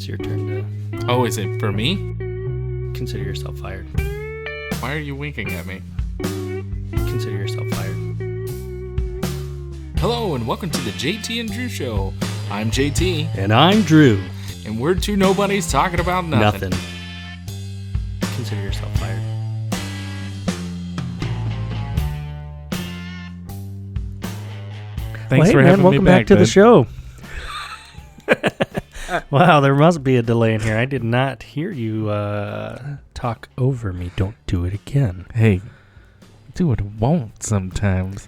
it's your turn to... Oh, is it for me? Consider yourself fired. Why are you winking at me? Consider yourself fired. Hello, and welcome to the JT and Drew Show. I'm JT. And I'm Drew. And we're two nobodies talking about nothing. Consider yourself fired. Thanks for having welcome me back to bud. the show. Wow, there must be a delay in here. I did not hear you talk over me. Don't do it again. Hey, do what I want sometimes.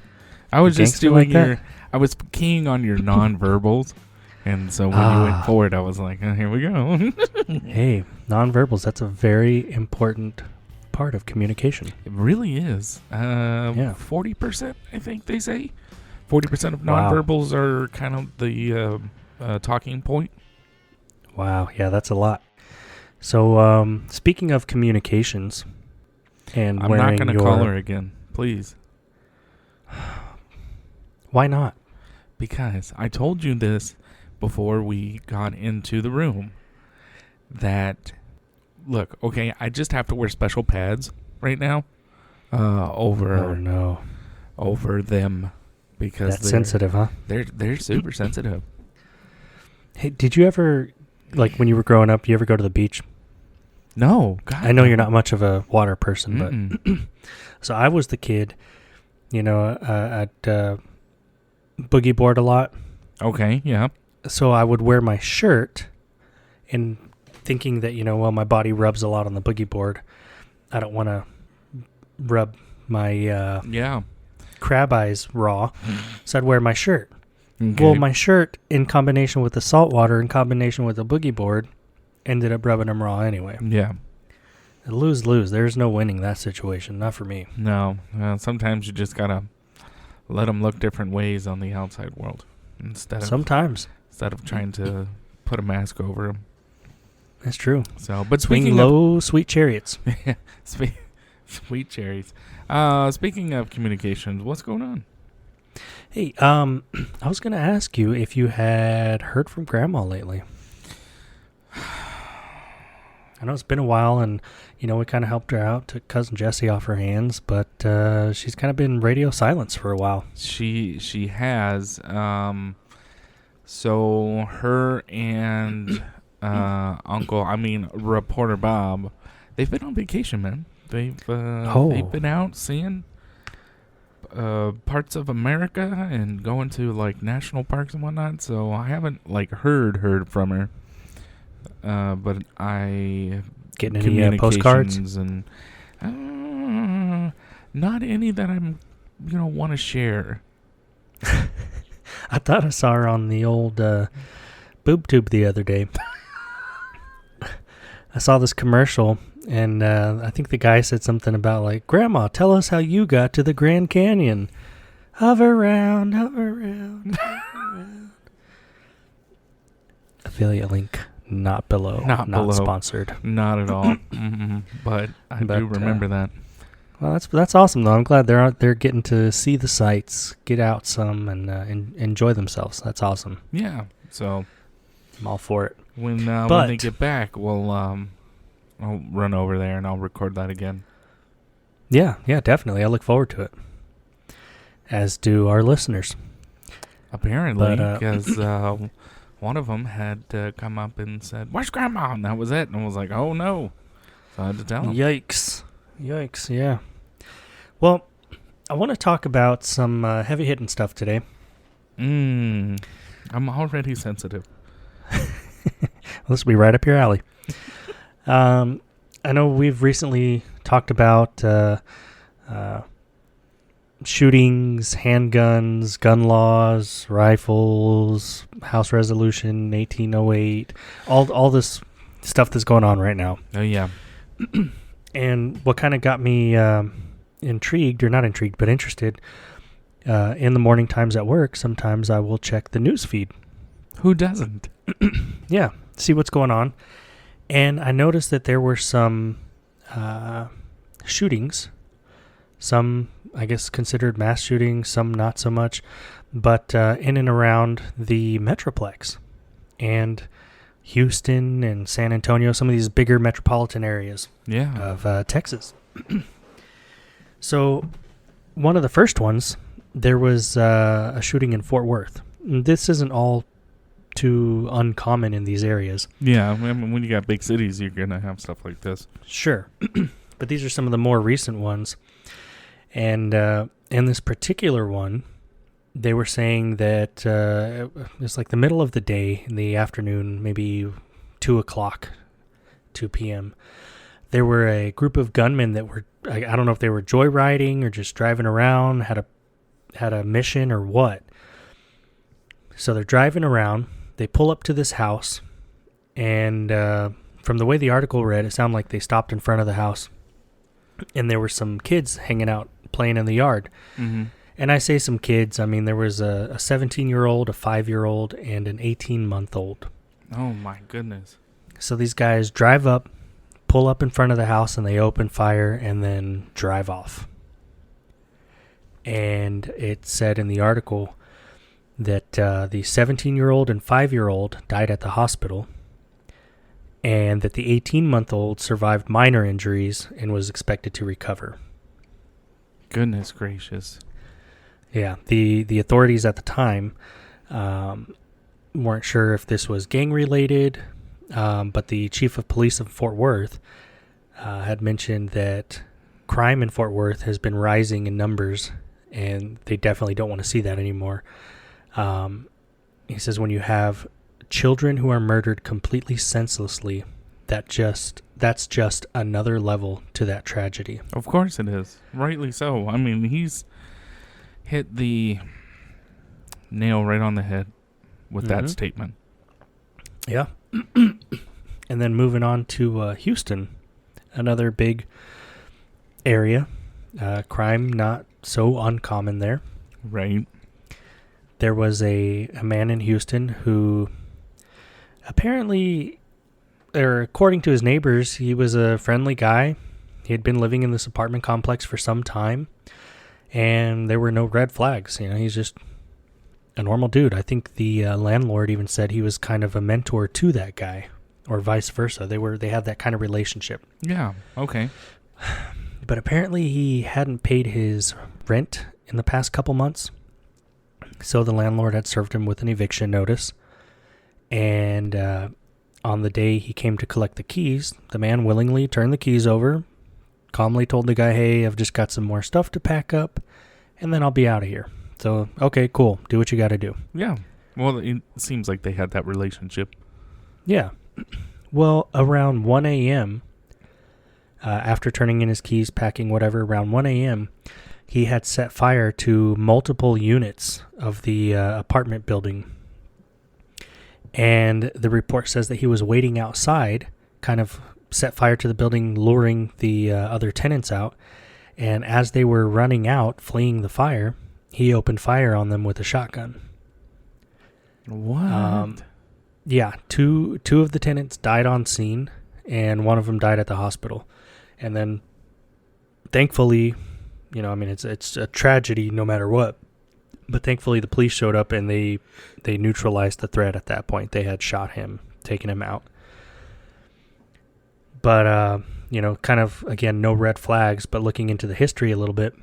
I was just Gangster doing like that? I was keying on your non-verbals, and so when you went forward, I was like, oh, here we go. Hey, nonverbals, that's a very important part of communication. It really is. Yeah. 40%, I think they say. 40% of Wow. nonverbals are kind of the talking point. Wow, yeah, that's a lot. So, speaking of communications and I'm wearing not going to call her again, please. Why not? Because I told you this before we got into the room. That, look, okay, I just have to wear special pads right now over them. Because That's sensitive, huh? They're super sensitive. Hey, did you ever, like when you were growing up, you ever go to the beach? No. God, I know no. you're not much of a water person, but so I was the kid, at boogie board a lot. Okay, yeah. So I would wear my shirt and thinking that, my body rubs a lot on the boogie board. I don't want to rub my crab eyes raw, so I'd wear my shirt. Okay. Well, my shirt, in combination with the salt water, in combination with the boogie board, ended up rubbing them raw anyway. Yeah. Lose-lose. There's no winning that situation. Not for me. No. Sometimes you just got to let them look different ways on the outside world instead of trying to put a mask over them. That's true. So, but Swing speaking low, sweet chariots. Sweet cherries. Speaking of communications, what's going on? Hey, I was going to ask you if you had heard from Grandma lately. I know it's been a while, and, we kind of helped her out, took Cousin Jessie off her hands, but she's kind of been radio silence for a while. She has. So her and Reporter Bob, they've been on vacation, man. They've been out seeing parts of America and going to like national parks and whatnot. So I haven't heard from her. But I getting any postcards and not any that I'm want to share. I thought I saw her on the old boob tube the other day. I saw this commercial, and I think the guy said something about Grandma, tell us how you got to the Grand Canyon. Hover round, hover round, hover round. Affiliate link. Not below. Not sponsored. Not at all. Mm-hmm. But I do remember that. Well, that's awesome though. I'm glad they're out there getting to see the sights, get out some, and enjoy themselves. That's awesome. Yeah. So I'm all for it. When they get back, I'll run over there and I'll record that again. Yeah, definitely. I look forward to it. As do our listeners. Apparently, because one of them had come up and said, "Where's Grandma?" And that was it. And I was like, "Oh no!" So I had to tell him. Yikes! Yeah. Well, I want to talk about some heavy hitting stuff today. I'm already sensitive. This will be right up your alley. I know we've recently talked about shootings, handguns, gun laws, rifles, House Resolution 1808, all this stuff that's going on right now. Oh, yeah. And what kind of got me intrigued, or not intrigued, but interested, in the morning times at work, sometimes I will check the news feed. Who doesn't? Yeah, see what's going on. And I noticed that there were some shootings, some, I guess, considered mass shootings, some not so much, but in and around the Metroplex. And Houston and San Antonio, some of these bigger metropolitan areas of Texas. So one of the first ones, there was a shooting in Fort Worth. This isn't all too uncommon in these areas. Yeah, I mean, when you got big cities, you're going to have stuff like this. Sure. But these are some of the more recent ones. And in this particular one, they were saying that it's like the middle of the day in the afternoon, maybe 2 p.m. There were a group of gunmen that were, I don't know if they were joyriding or just driving around, had a mission or what. So they're driving around. They pull up to this house. And from the way the article read, it sounded like they stopped in front of the house. And there were some kids hanging out, playing in the yard. Mm-hmm. And I say some kids, I mean, there was a 17-year-old, a 5-year-old, and an 18-month-old. Oh, my goodness. So these guys drive up, pull up in front of the house, and they open fire and then drive off. And it said in the article that the 17-year-old and 5-year-old died at the hospital, and that the 18-month-old survived minor injuries and was expected to recover. Goodness gracious. Yeah, the authorities at the time weren't sure if this was gang-related, but the chief of police of Fort Worth had mentioned that crime in Fort Worth has been rising in numbers, and they definitely don't want to see that anymore. He says when you have children who are murdered completely senselessly, that's just another level to that tragedy. Of course it is. Rightly so. I mean, he's hit the nail right on the head with that statement. Yeah. And then moving on to Houston, another big area. Crime not so uncommon there. Right. There was a man in Houston who apparently, or according to his neighbors, he was a friendly guy. He had been living in this apartment complex for some time, and there were no red flags. You know, he's just a normal dude. I think the landlord even said he was kind of a mentor to that guy, or vice versa. They had that kind of relationship. Yeah. Okay. But apparently he hadn't paid his rent in the past couple months, so the landlord had served him with an eviction notice. And on the day he came to collect the keys, the man willingly turned the keys over, calmly told the guy, hey, I've just got some more stuff to pack up, and then I'll be out of here. So, okay, cool. Do what you got to do. Yeah. Well, it seems like they had that relationship. Yeah. Well, around 1 a.m., after turning in his keys, packing whatever, around 1 a.m., he had set fire to multiple units of the apartment building. And the report says that he was waiting outside, kind of set fire to the building, luring the other tenants out. And as they were running out, fleeing the fire, he opened fire on them with a shotgun. What? Yeah, two of the tenants died on scene, and one of them died at the hospital. And then, thankfully, you know, I mean, it's a tragedy no matter what. But thankfully, the police showed up and they neutralized the threat at that point. They had shot him, taken him out. But, you know, kind of, again, no red flags, but looking into the history a little bit,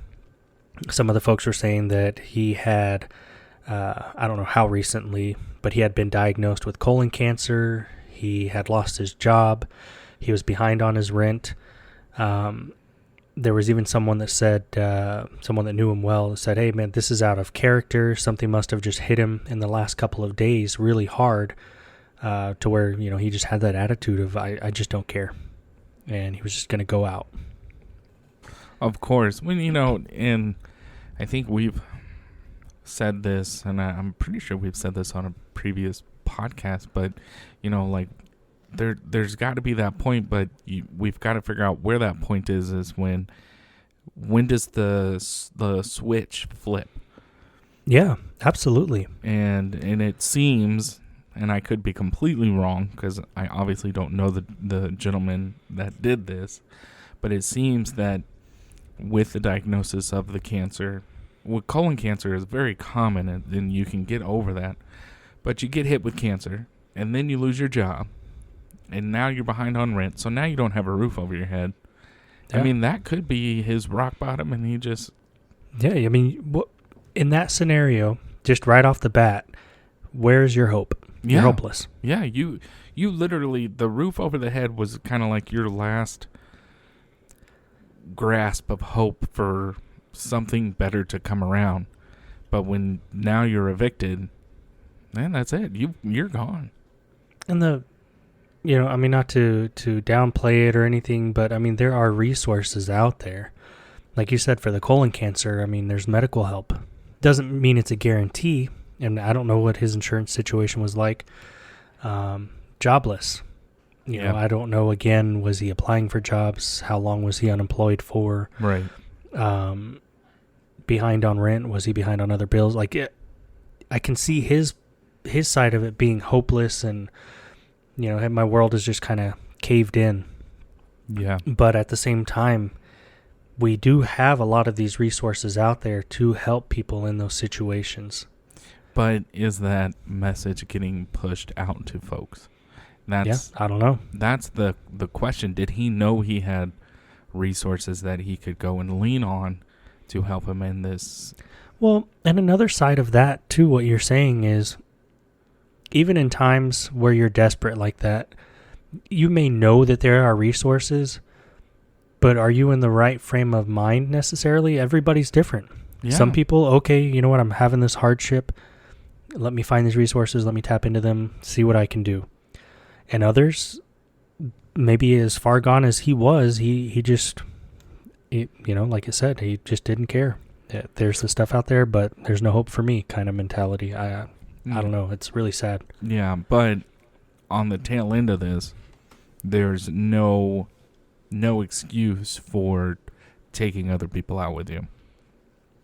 some of the folks were saying that he had, I don't know how recently, but he had been diagnosed with colon cancer. He had lost his job. He was behind on his rent. There was even someone that said, someone that knew him well, said, hey, man, this is out of character. Something must have just hit him in the last couple of days really hard to where, you know, he just had that attitude of, I just don't care. And he was just going to go out. Of course. When, you know, and I think we've said this, and I'm pretty sure we've said this on a previous podcast, but, you know, like, there's got to be that point, but we've got to figure out where that point is when does the switch flip? Yeah, absolutely. And it seems, and I could be completely wrong because I obviously don't know the gentleman that did this, but it seems that with the diagnosis of the cancer, colon cancer is very common, and you can get over that, but you get hit with cancer. and then you lose your job, and now you're behind on rent, so now you don't have a roof over your head. Yeah. I mean, that could be his rock bottom, and he just... Yeah, I mean, in that scenario, just right off the bat, where's your hope? You're hopeless. Yeah, you literally, the roof over the head was kind of like your last grasp of hope for something better to come around. But when now you're evicted, man, that's it. You're gone. And I mean, not to downplay it or anything, but I mean, there are resources out there. Like you said, for the colon cancer, I mean, there's medical help. Doesn't mean it's a guarantee. And I don't know what his insurance situation was like. Jobless. You know, I don't know, again, was he applying for jobs? How long was he unemployed for? Right. Behind on rent? Was he behind on other bills? Like, I can see his side of it being hopeless and, you know, my world is just kind of caved in. Yeah. But at the same time, we do have a lot of these resources out there to help people in those situations. But is that message getting pushed out to folks? I don't know. That's the question. Did he know he had resources that he could go and lean on to help him in this? Well, and another side of that, too, what you're saying is, even in times where you're desperate like that, you may know that there are resources, but are you in the right frame of mind necessarily? Everybody's different. Yeah. Some people, okay, you know what, I'm having this hardship. Let me find these resources. Let me tap into them, see what I can do. And others, maybe as far gone as he was, he just, you know, like I said, he just didn't care. There's the stuff out there, but there's no hope for me kind of mentality. I don't know. It's really sad. Yeah, but on the tail end of this, there's no excuse for taking other people out with you.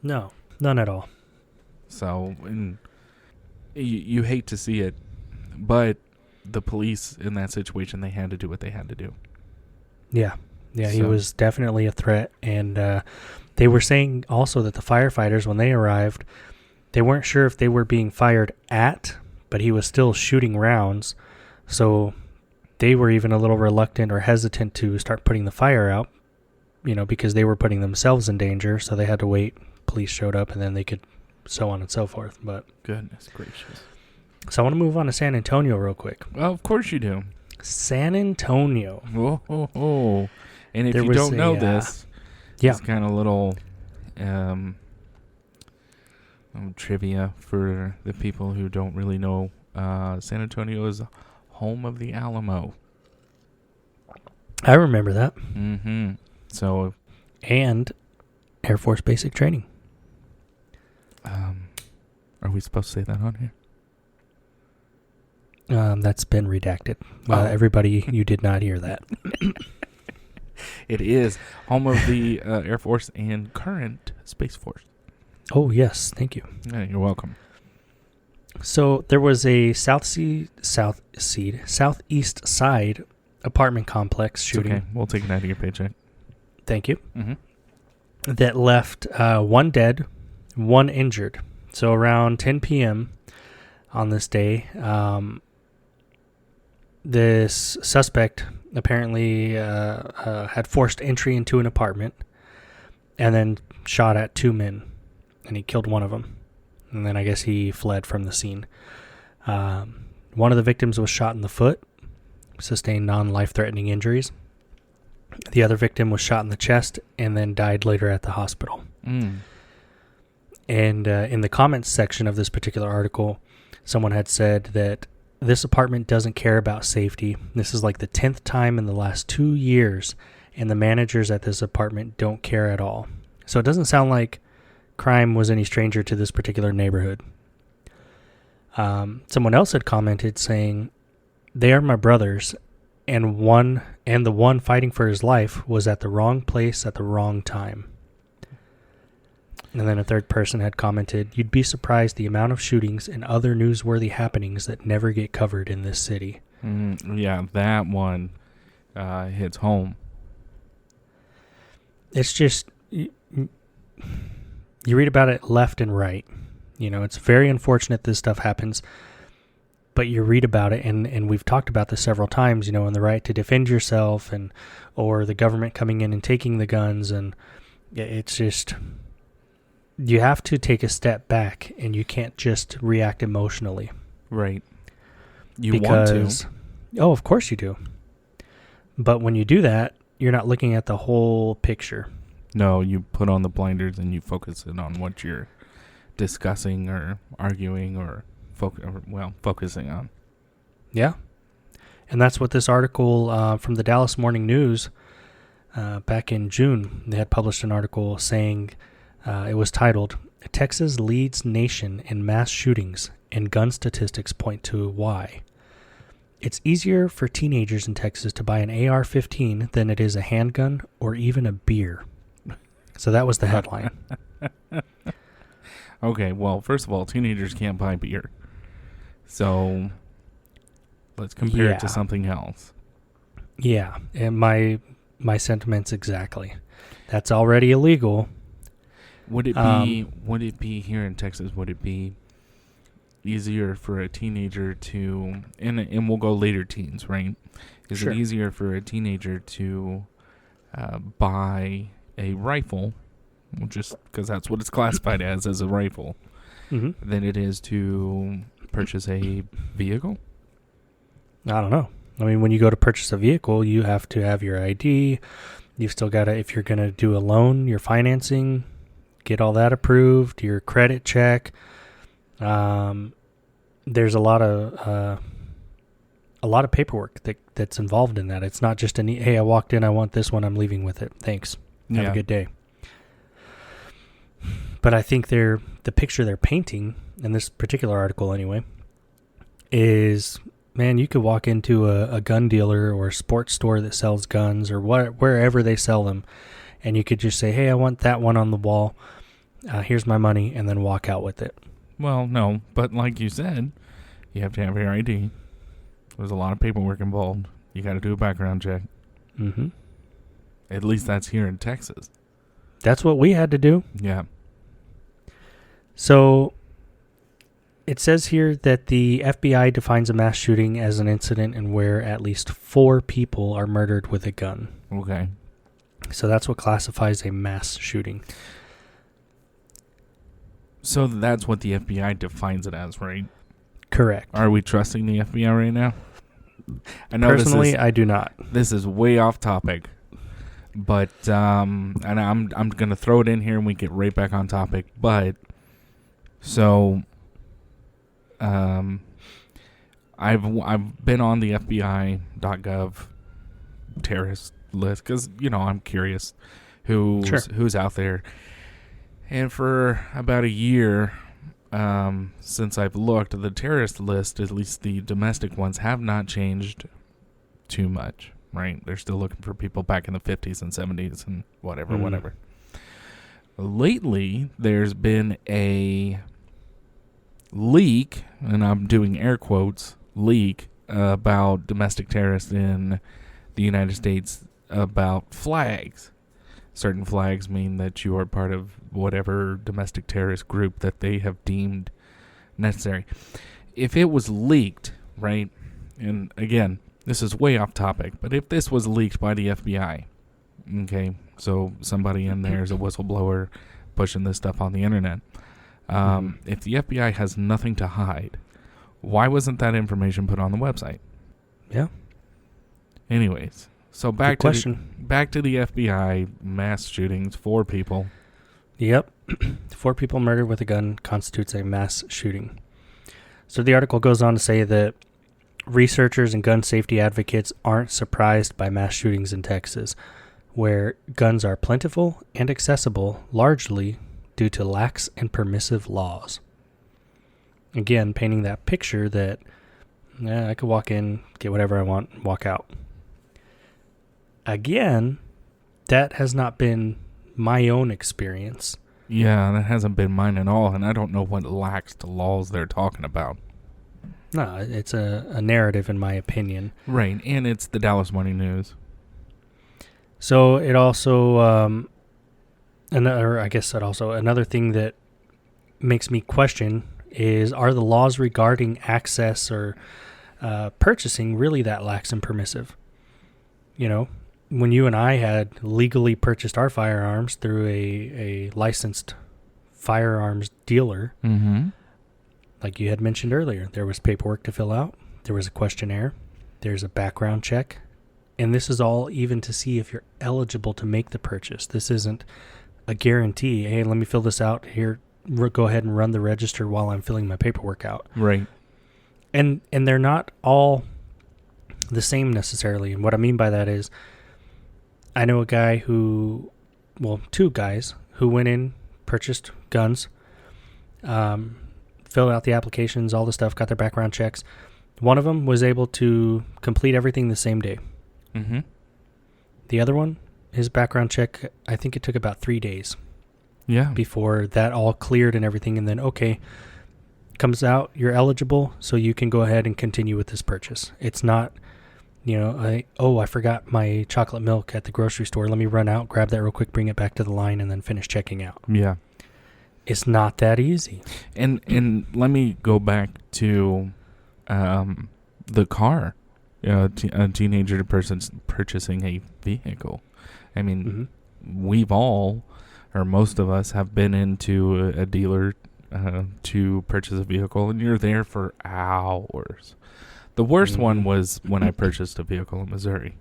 No, none at all. So, and you hate to see it, but the police in that situation, they had to do what they had to do. Yeah, he was definitely a threat, and they were saying also that the firefighters, when they arrived, they weren't sure if they were being fired at, but he was still shooting rounds, so they were even a little reluctant or hesitant to start putting the fire out, you know, because they were putting themselves in danger, so they had to wait. Police showed up, and then they could, so on and so forth. But goodness gracious. So I want to move on to San Antonio real quick. Well, of course you do. San Antonio. Oh. And if you don't know this, it's kind of little trivia for the people who don't really know. San Antonio is home of the Alamo. I remember that. Mm-hmm. So, and Air Force basic training. Are we supposed to say that on here? That's been redacted. Everybody, you did not hear that. It is home of the Air Force and current Space Force. Oh, yes. Thank you. Yeah, you're welcome. So there was a southeast side apartment complex shooting. Okay, we'll take it out of your paycheck. Thank you. Mm-hmm. That left one dead, one injured. So around 10 p.m. on this day, this suspect apparently had forced entry into an apartment and then shot at two men, and he killed one of them. And then I guess he fled from the scene. One of the victims was shot in the foot, sustained non-life-threatening injuries. The other victim was shot in the chest and then died later at the hospital. Mm. And in the comments section of this particular article, someone had said that this apartment doesn't care about safety. This is like the 10th time in the last 2 years, and the managers at this apartment don't care at all. So it doesn't sound like crime was any stranger to this particular neighborhood. Someone else had commented saying, "They are my brothers, and the one fighting for his life was at the wrong place at the wrong time." And then a third person had commented, "You'd be surprised the amount of shootings and other newsworthy happenings that never get covered in this city." Yeah, that one hits home. It's just, you read about it left and right. You know, it's very unfortunate this stuff happens. but you read about it, and we've talked about this several times, you know, and the right to defend yourself, and or the government coming in and taking the guns, and it's just, you have to take a step back, and you can't just react emotionally. Right. You want to. Oh, of course you do. But when you do that, you're not looking at the whole picture. No, you put on the blinders and you focus in on what you're discussing or arguing or focusing on. Yeah. And that's what this article from the Dallas Morning News back in June, they had published an article saying, it was titled, "Texas Leads Nation in Mass Shootings and Gun Statistics Point to Why. It's easier for teenagers in Texas to buy an AR-15 than it is a handgun or even a beer." So that was the headline. Okay, well, first of all, teenagers can't buy beer. So let's compare it to something else. Yeah, and my sentiments exactly. That's already illegal. Would it be here in Texas, would it be easier for a teenager to, and we'll go later teens, right? Is it easier for a teenager to buy a rifle, just because that's what it's classified as a rifle, than it is to purchase a vehicle? I don't know. I mean, when you go to purchase a vehicle, you have to have your ID. You've still got to, if you're going to do a loan, your financing, get all that approved, your credit check. There's a lot of paperwork that's involved in that. It's not just hey, I walked in, I want this one, I'm leaving with it. Thanks. Have a good day. But I think the picture they're painting in this particular article anyway is, man, you could walk into a gun dealer or a sports store that sells guns or wherever they sell them, and you could just say, hey, I want that one on the wall. Here's my money, and then walk out with it. Well, no, but like you said, you have to have your ID. There's a lot of paperwork involved. You got to do a background check. Mm-hmm. At least that's here in Texas. That's what we had to do. Yeah. So it says here that the FBI defines a mass shooting as an incident in where at least 4 people are murdered with a gun. Okay. So that's what classifies a mass shooting. So that's what the FBI defines it as, right? Correct. Are we trusting the FBI right now? I know personally, I do not. This is way off topic, but and I'm gonna throw it in here and we get right back on topic. But so, I've been on the FBI.gov terrorist list because I'm curious who's out there. And for about a year, since I've looked, the terrorist list, at least the domestic ones, have not changed too much, right? They're still looking for people back in the 50s and 70s and whatever. Lately, there's been a leak, and I'm doing air quotes, leak, about domestic terrorists in the United States about flags. Certain flags mean that you are part of whatever domestic terrorist group that they have deemed necessary. If it was leaked, right, and again, this is way off topic, but if this was leaked by the FBI, okay, so somebody in there is a whistleblower pushing this stuff on the internet, if the FBI has nothing to hide, why wasn't that information put on the website? Yeah. Anyways. So back to the FBI, mass shootings, 4 people. Yep. 4 people murdered with a gun constitutes a mass shooting. So the article goes on to say that researchers and gun safety advocates aren't surprised by mass shootings in Texas, where guns are plentiful and accessible largely due to lax and permissive laws. Again, painting that picture that I could walk in, get whatever I want, walk out. Again, that has not been my own experience. Yeah, that hasn't been mine at all, and I don't know what laxed laws they're talking about. No, it's a narrative in my opinion. Right, and it's the Dallas Morning News. So it also, another thing that makes me question are the laws regarding access or purchasing really that lax and permissive? You know, when you and I had legally purchased our firearms through a licensed firearms dealer, like you had mentioned earlier, there was paperwork to fill out, there was a questionnaire, there's a background check, and this is all even to see if you're eligible to make the purchase. This isn't a guarantee. Hey, let me fill this out here. Go ahead and run the register while I'm filling my paperwork out. Right. And they're not all the same necessarily. And what I mean by that is, I know a guy two guys who went in, purchased guns, filled out the applications, all the stuff, got their background checks. One of them was able to complete everything the same day. Mm-hmm. The other one, his background check, I think it took about 3 days. Yeah. Before that all cleared and everything. And then, okay, comes out, you're eligible, so you can go ahead and continue with this purchase. It's not, I forgot my chocolate milk at the grocery store. Let me run out, grab that real quick, bring it back to the line, and then finish checking out. Yeah. It's not that easy. And let me go back to the car. A teenager person's purchasing a vehicle. I mean, we've all, or most of us, have been into a dealer to purchase a vehicle, and you're there for hours. The worst one was when I purchased a vehicle in Missouri.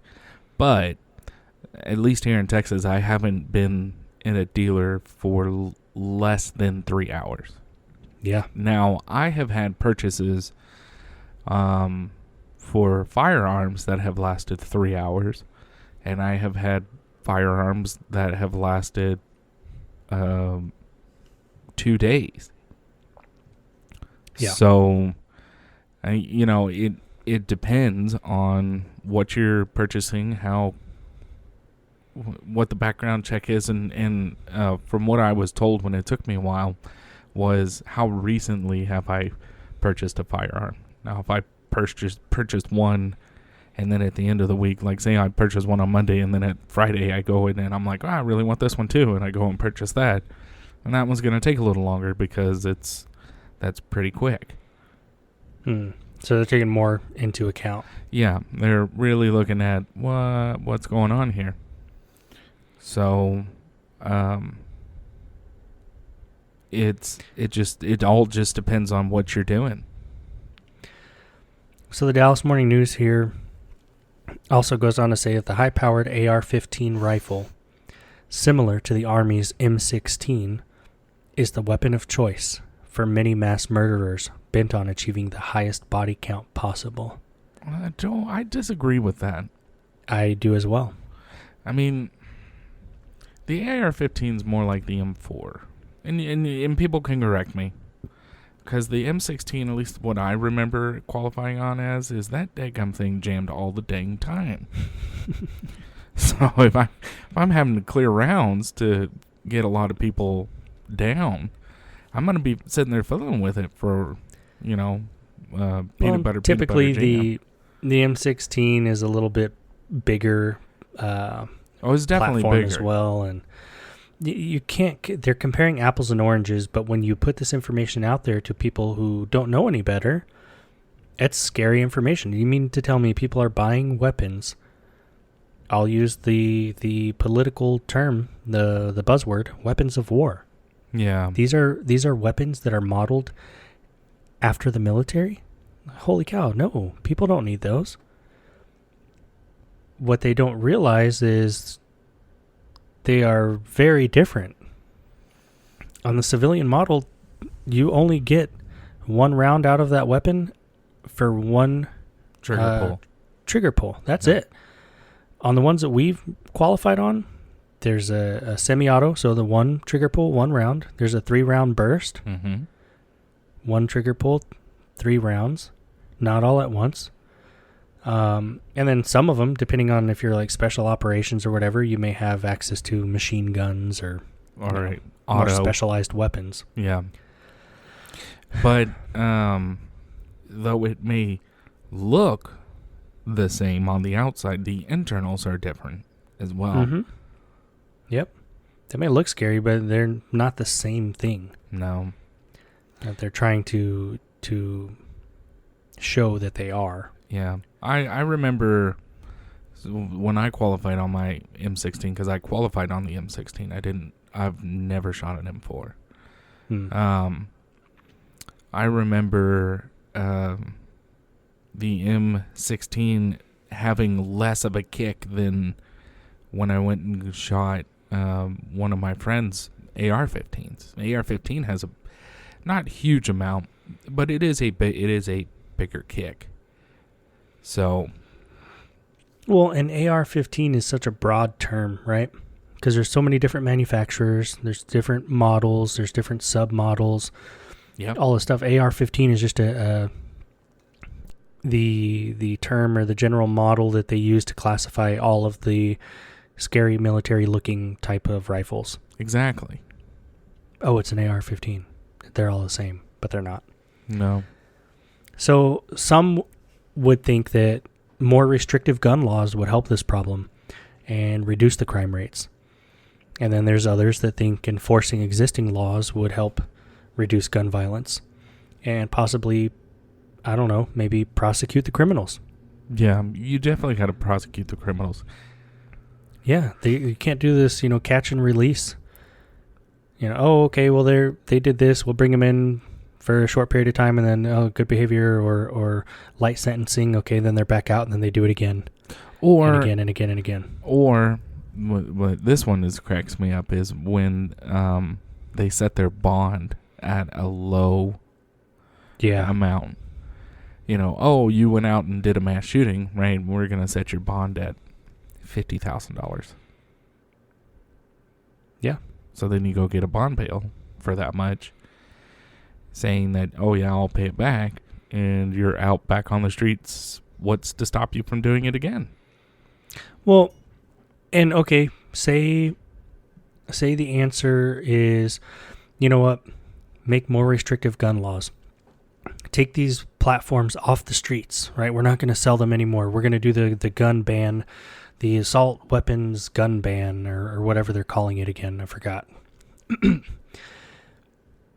But at least here in Texas, I haven't been in a dealer for less than 3 hours. Yeah. Now, I have had purchases for firearms that have lasted 3 hours, and I have had firearms that have lasted 2 days. Yeah. So, it depends on what you're purchasing, what the background check is, and from what I was told when it took me a while was how recently have I purchased a firearm. Now, if I purchased one, and then at the end of the week, like say I purchased one on Monday, and then at Friday I go in and I'm like, I really want this one too, and I go and purchase that, and that one's going to take a little longer because that's pretty quick. So they're taking more into account. Yeah, they're really looking at what's going on here. So, it all just depends on what you're doing. So the Dallas Morning News here also goes on to say that the high-powered AR-15 rifle, similar to the Army's M16, is the weapon of choice for many mass murderers bent on achieving the highest body count possible. Joe, I disagree with that. I do as well. I mean, the AR-15 is more like the M4. And people can correct me. Because the M16, at least what I remember qualifying on as, is that daggum thing jammed all the dang time. So if I'm having to clear rounds to get a lot of people down, I'm going to be sitting there fiddling with it for, peanut butter. Typically, the M16 is a little bit bigger. It's definitely bigger as well, and you can't. They're comparing apples and oranges, but when you put this information out there to people who don't know any better, it's scary information. You mean to tell me people are buying weapons? I'll use the political term, the buzzword, weapons of war. Yeah. These are weapons that are modeled after the military? Holy cow, no. People don't need those. What they don't realize is they are very different. On the civilian model, you only get one round out of that weapon for one trigger pull. That's it. On the ones that we've qualified on, there's a semi-auto, so the one trigger pull, 1 round. There's a 3-round burst. Mm-hmm. 1 trigger pull, 3 rounds. Not all at once. And then some of them, depending on if you're like special operations or whatever, you may have access to machine guns or more specialized weapons. Yeah. But though it may look the same on the outside, the internals are different as well. Mm-hmm. Yep. They may look scary, but they're not the same thing. No. That they're trying to show that they are. Yeah. I remember when I qualified on my M16, because I qualified on the M16. I've never shot an M4. I remember the M16 having less of a kick than when I went and shot one of my friends' AR-15s. AR-15 has a not huge amount, but it is a bigger kick. So, well, an AR-15 is such a broad term, right? Because there's so many different manufacturers, there's different models, there's different sub-models. Yep. All this stuff. AR-15 is just the term or the general model that they use to classify all of the scary military-looking type of rifles. Exactly. Oh, it's an AR-15. They're all the same, but they're not. No. So some would think that more restrictive gun laws would help this problem and reduce the crime rates. And then there's others that think enforcing existing laws would help reduce gun violence and possibly, I don't know, maybe prosecute the criminals. Yeah, you definitely got to prosecute the criminals. Yeah, you can't do this, catch and release. Oh, okay, well, they did this. We'll bring them in for a short period of time, and then, good behavior or light sentencing. Okay, then they're back out, and then they do it again. Or and again and again and again. Or what this one cracks me up is when they set their bond at a low amount. You went out and did a mass shooting, right? We're going to set your bond at $50,000. Yeah. So then you go get a bond bail for that much, saying that, oh yeah, I'll pay it back, and you're out back on the streets. What's to stop you from doing it again? Well, and okay, say the answer is, you know what, make more restrictive gun laws. Take these platforms off the streets, right? We're not going to sell them anymore. We're going to do the gun ban, the assault weapons gun ban, or whatever they're calling it again. I forgot.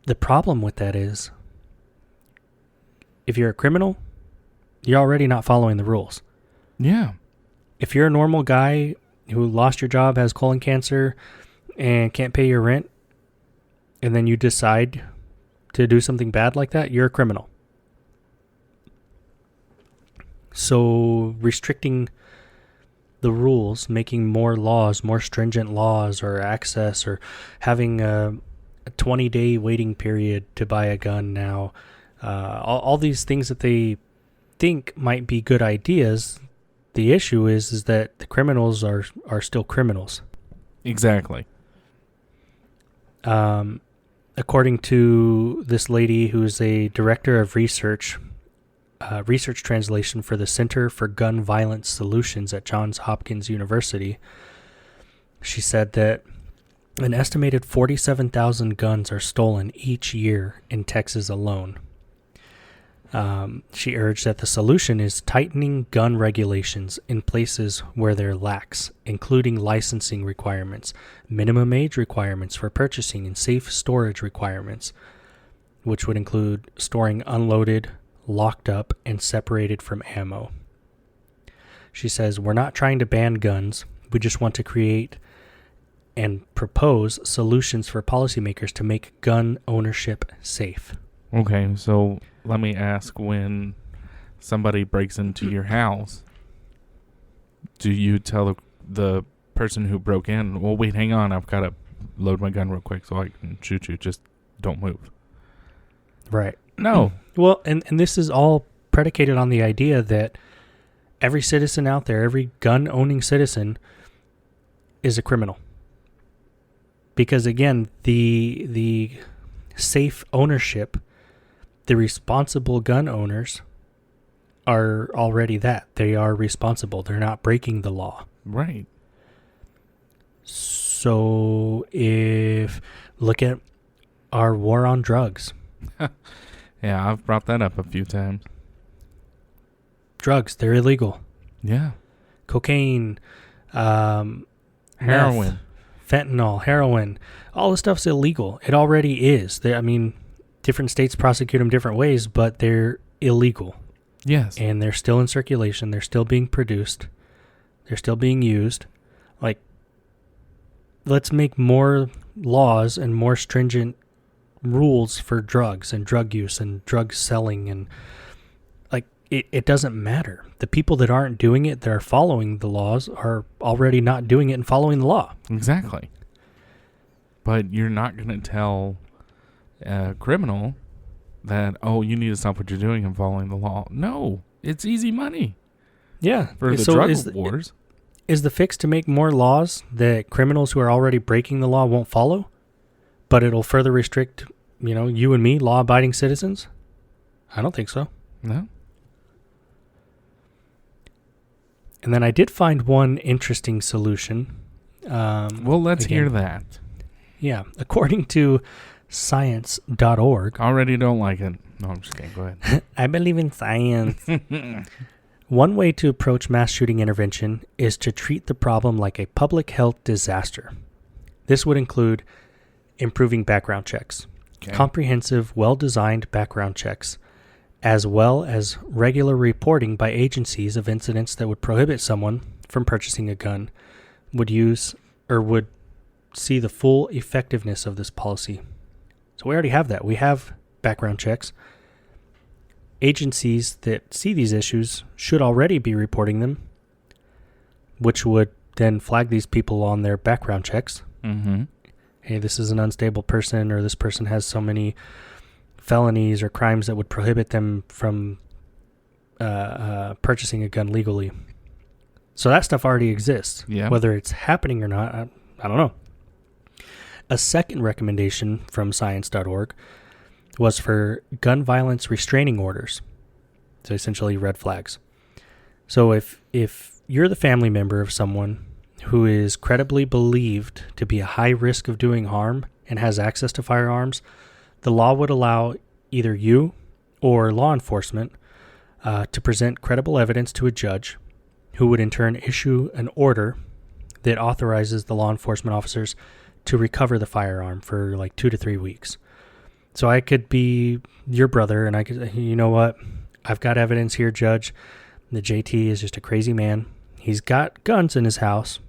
The problem with that is, if you're a criminal, you're already not following the rules. Yeah. If you're a normal guy who lost your job, has colon cancer, and can't pay your rent, and then you decide to do something bad like that, you're a criminal. So restricting the rules, making more laws, more stringent laws, or access, or having a 20-day waiting period to buy a gun now, all these things that they think might be good ideas, the issue is that the criminals are still criminals. Exactly. According to this lady who's a director of research translation for the Center for Gun Violence Solutions at Johns Hopkins University, she said that an estimated 47,000 guns are stolen each year in Texas alone. She urged that the solution is tightening gun regulations in places where they're lax, including licensing requirements, minimum age requirements for purchasing, and safe storage requirements, which would include storing unloaded, locked up, and separated from ammo. She says, "We're not trying to ban guns. We just want to create and propose solutions for policymakers to make gun ownership safe." Okay, so let me ask, when somebody breaks into your house, do you tell the person who broke in, well, wait, hang on, I've got to load my gun real quick so I can shoot you, just don't move? Right. No. Well, and this is all predicated on the idea that every citizen out there, every gun-owning citizen, is a criminal. Because, again, the safe ownership, the responsible gun owners are already that. They are responsible. They're not breaking the law. Right. So look at our war on drugs. Yeah, I've brought that up a few times. Drugs, they're illegal. Yeah. Cocaine, heroin, meth, fentanyl, heroin, all this stuff's illegal. It already is. different states prosecute them different ways, but they're illegal. Yes. And they're still in circulation. They're still being produced. They're still being used. Like, let's make more laws and more stringent rules for drugs and drug use and drug selling. And, like, it doesn't matter. The people that aren't doing it, that are following the laws, are already not doing it and following the law. Exactly. But you're not going to tell a criminal that, oh, you need to stop what you're doing and following the law. No, it's easy money. Yeah. For the drug wars. Is the fix to make more laws that criminals who are already breaking the law won't follow, but it'll further restrict, you and me, law-abiding citizens? I don't think so. No. And then I did find one interesting solution. Well, let's hear that. Yeah. According to science.org. Already don't like it. No, I'm just kidding. Go ahead. I believe in science. One way to approach mass shooting intervention is to treat the problem like a public health disaster. This would include improving background checks, comprehensive, well-designed background checks, as well as regular reporting by agencies of incidents that would prohibit someone from purchasing a gun, would see the full effectiveness of this policy. So we already have that. We have background checks. Agencies that see these issues should already be reporting them, which would then flag these people on their background checks. Mm-hmm. Hey, this is an unstable person, or this person has so many felonies or crimes that would prohibit them from purchasing a gun legally. So that stuff already exists. Yeah. Whether it's happening or not, I don't know. A second recommendation from science.org was for gun violence restraining orders. So essentially red flags. So if you're the family member of someone who is credibly believed to be a high risk of doing harm and has access to firearms, the law would allow either you or law enforcement to present credible evidence to a judge, who would in turn issue an order that authorizes the law enforcement officers to recover the firearm for like 2 to 3 weeks. So I could be your brother, and I could, you know what? I've got evidence here, Judge. The JT is just a crazy man. He's got guns in his house,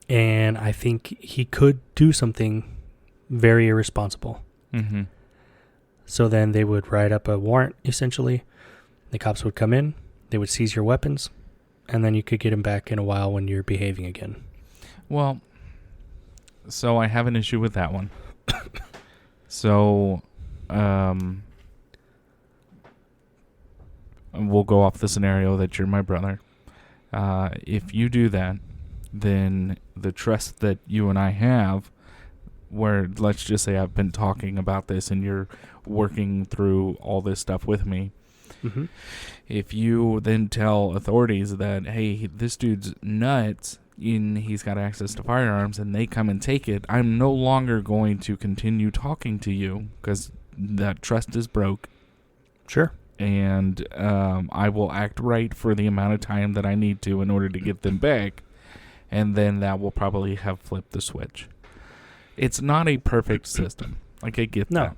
and I think he could do something very irresponsible. Mm-hmm. So then they would write up a warrant, essentially. The cops would come in. They would seize your weapons, and then you could get him back in a while when you're behaving again. Well, so I have an issue with that one. So, we'll go off the scenario that you're my brother. If you do that, then the trust that you and I have, where let's just say I've been talking about this and you're working through all this stuff with me. Mm-hmm. If you then tell authorities that, hey, this dude's nuts, and he's got access to firearms, and they come and take it, I'm no longer going to continue talking to you because that trust is broke. Sure. And I will act right for the amount of time that I need to in order to get them back, and then that will probably have flipped the switch. It's not a perfect system. Like, I get that.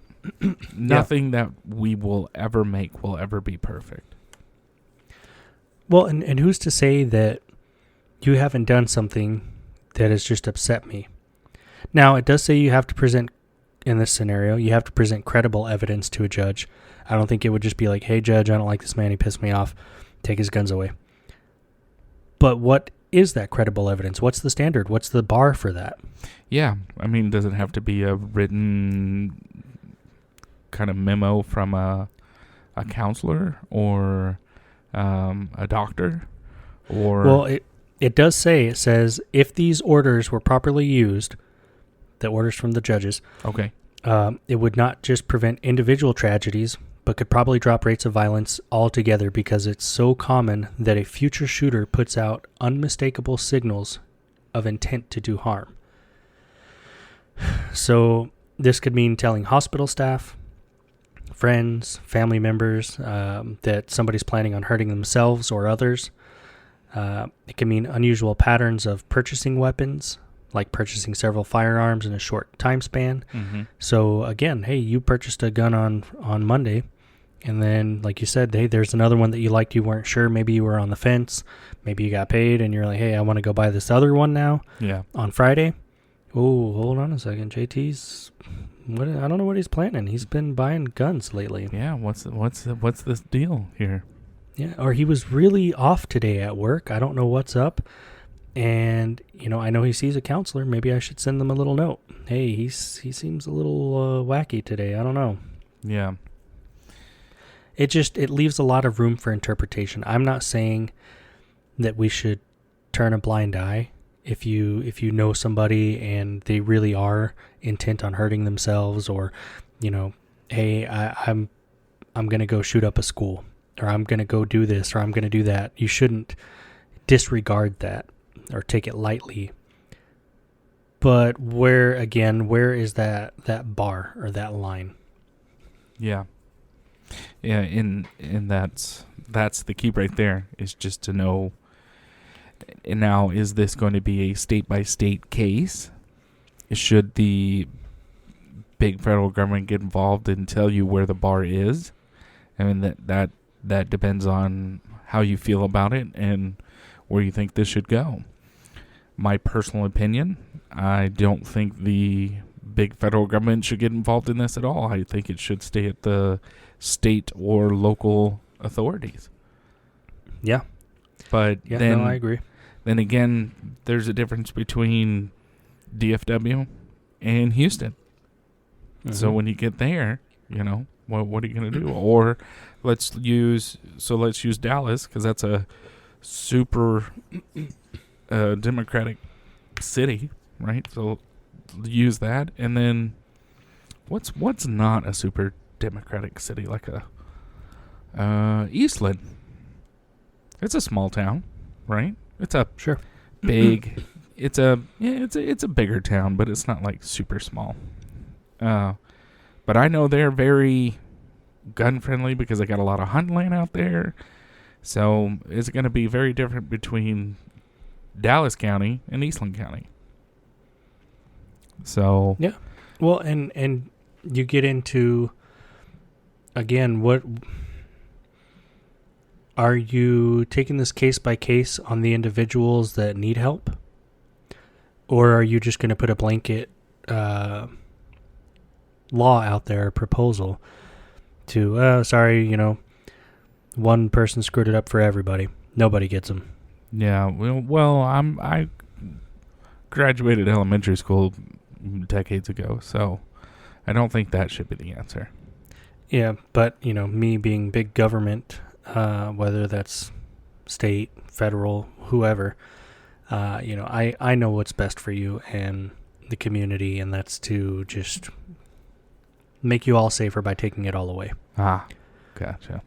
Nothing that we will ever make will ever be perfect. Well, and who's to say that you haven't done something that has just upset me? Now, it does say you have to present, in this scenario, you have to present credible evidence to a judge. I don't think it would just be like, hey, judge, I don't like this man. He pissed me off. Take his guns away. But what is that credible evidence? What's the standard? What's the bar for that? Yeah. I mean, does it have to be a written kind of memo from a counselor or a doctor? Or well, it does say, it says, if these orders were properly used, the orders from the judges, okay, it would not just prevent individual tragedies, but could probably drop rates of violence altogether, because it's so common that a future shooter puts out unmistakable signals of intent to do harm. So this could mean telling hospital staff, friends, family members that somebody's planning on hurting themselves or others. It can mean unusual patterns of purchasing weapons, like purchasing several firearms in a short time span. Mm-hmm. So again, hey, you purchased a gun on Monday, and then like you said, hey, there's another one that you liked, you weren't sure, maybe you were on the fence, maybe you got paid and you're like, hey, I want to go buy this other one now. Yeah. On Friday. Oh, hold on a second. JT's I don't know what he's planning. He's been buying guns lately. Yeah, what's this deal here? Yeah, or he was really off today at work. I don't know what's up. And, I know he sees a counselor. Maybe I should send them a little note. Hey, he seems a little wacky today. I don't know. Yeah. It leaves a lot of room for interpretation. I'm not saying that we should turn a blind eye if you know somebody and they really are intent on hurting themselves, or, hey, I'm going to go shoot up a school, or I'm going to go do this, or I'm going to do that. You shouldn't disregard that or take it lightly. But where is that bar or that line? Yeah. Yeah, and that's the key right there, is just to know. And now, is this going to be a state-by-state case? Should the big federal government get involved and tell you where the bar is? I mean, that depends on how you feel about it and where you think this should go. My personal opinion, I don't think the big federal government should get involved in this at all. I think it should stay at the state or local authorities. Yeah. But yeah, then, no, I agree. Then again, there's a difference between DFW and Houston. Mm-hmm. So when you get there, what are you going to do? Or let's use Dallas, because that's a super Democratic city, right? So use that. And then what's not a super Democratic city, like Eastland? It's a small town, right? It's a big. It's a bigger town, but it's not like super small. But I know they're very gun friendly because they got a lot of hunting land out there. So it's going to be very different between Dallas County and Eastland County. So yeah, well, and you get into, again, what are you taking this case by case on the individuals that need help, or are you just going to put a blanket law out there, proposal to one person screwed it up for everybody, nobody gets them? Yeah, well, I graduated elementary school decades ago, so I don't think that should be the answer. Yeah, but me being big government, whether that's state, federal, whoever, I know what's best for you and the community, and that's to just make you all safer by taking it all away. Ah, gotcha.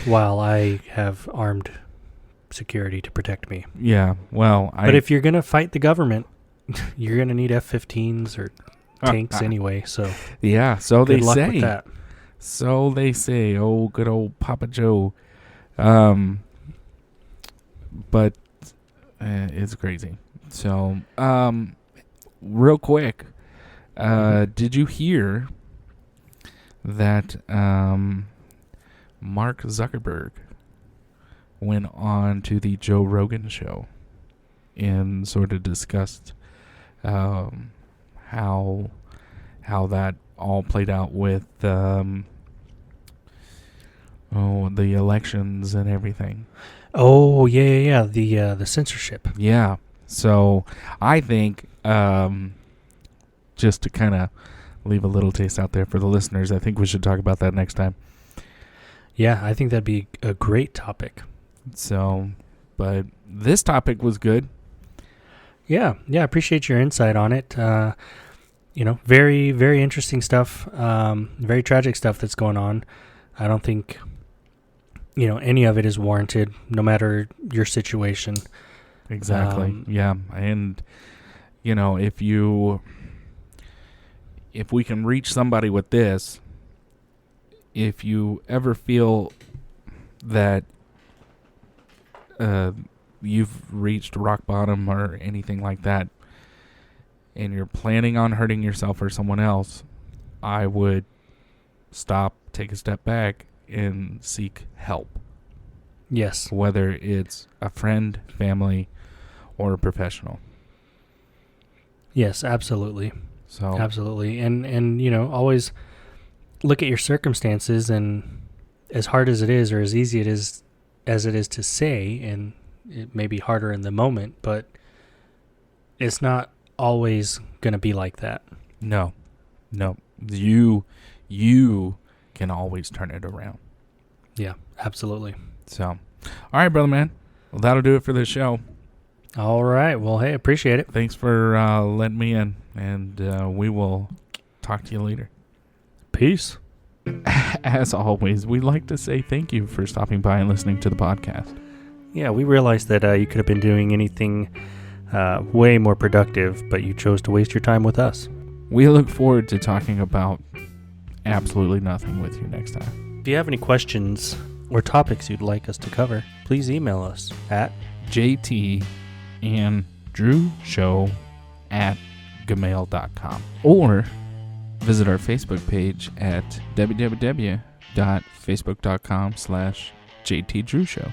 While I have armed security to protect me. Yeah, well, but if you're going to fight the government, you're going to need F-15s or tanks anyway, so yeah, so good they luck say. With that. So they say, oh, good old Papa Joe. But it's crazy. So, real quick, did you hear that Mark Zuckerberg went on to the Joe Rogan show and sort of discussed how that all played out with the elections and everything. Oh, yeah. The censorship. Yeah. So I think just to kind of leave a little taste out there for the listeners, I think we should talk about that next time. Yeah, I think that'd be a great topic. So, but this topic was good. Yeah, I appreciate your insight on it. Very, very interesting stuff. Very tragic stuff that's going on. I don't think, any of it is warranted, no matter your situation. Exactly. Yeah. And, if we can reach somebody with this, if you ever feel that you've reached rock bottom or anything like that, and you're planning on hurting yourself or someone else, I would stop, take a step back, and seek help. Yes. Whether it's a friend, family, or a professional. Yes, absolutely. So absolutely. And you know, always look at your circumstances, and as hard as it is, or as easy as it is to say, and it may be harder in the moment, but it's not always going to be like that. No. You can always turn it around. Yeah, absolutely. So, all right, brother man. Well, that'll do it for this show. All right. Well, hey, appreciate it. Thanks for letting me in, and we will talk to you later. Peace. As always, we'd like to say thank you for stopping by and listening to the podcast. Yeah, we realized that you could have been doing anything way more productive, but you chose to waste your time with us. We look forward to talking about absolutely nothing with you next time. If you have any questions or topics you'd like us to cover, please email us at jtandrewshow@gmail.com or visit our Facebook page at www.facebook.com/jtdrewshow.